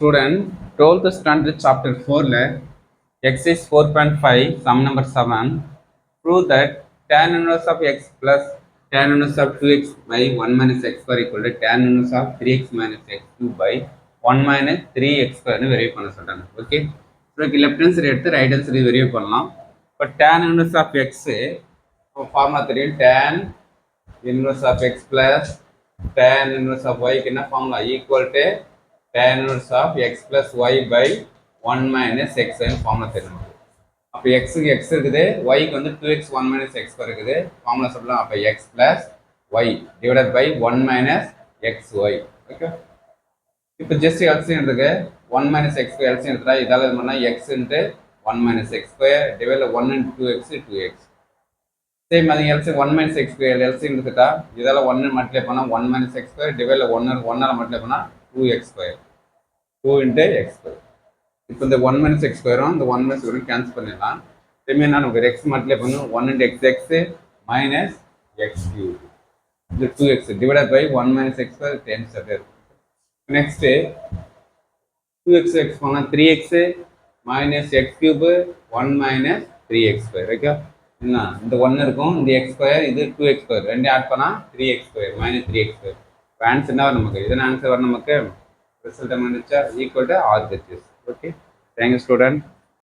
Student, 12th standard chapter 4 exercise 4.5 sum number 7 prove that tan inverse of x plus tan inverse of 2x by 1 minus x square equal to tan inverse of 3x minus x cube by 1 minus 3x square னு verify பண்ண சொல்றாங்க. Okay, so left hand side எடுத்து right hand side verify பண்ணலாம். இப்போ tan inverse of x formula தெரியும். tan inverse of x plus tan inverse of y க்கு என்ன formula equal to tan inverse of x plus y by 1 minus x ன்னு formula தெரியும். அப்போ xக்கு x இருக்குது, yக்கு வந்து 2x 1 minus x இருக்குது. Formula சொல்லலாம். அப்போ x plus y divided by 1 minus xy. Okay, இப்போ ஜஸ்ட் எல்சிஎம் எடுத்துக்க 1 minus x square எல்சிஎம் எடுத்தா இதால இது பண்ணா x into 1 minus x square divided by 1 into 2x 2x. Same அது LCM 1 minus x square LCM எடுத்துட்டா இதால 1 மல்டிப்ளை பண்ணா 1 minus x square divided by 1 ஆல மல்டிப்ளை பண்ணா 2x square 2 into x square. இப்போ இந்த 1 minus x square இந்த 1 minus square cancel பண்ணிடலாம். ரிமைன் நமக்கு x மல்டிப்ளை பண்ணும் 1 into x minus x cube இது 2x divided by 1 minus x square times அது. நெக்ஸ்ட் 2x x பண்ணா 3x minus x cube 1 minus 3x square. Okay, என்ன இந்த 1 இருக்கும், இந்த x square இது 2x square ரெண்டு ஆட் பண்ணா 3x square minus 3x square. Answer என்ன வரும் நமக்கு? இதன் ஆன்சர் வரும் நமக்கு result equal to RHS. Okay, thank you student.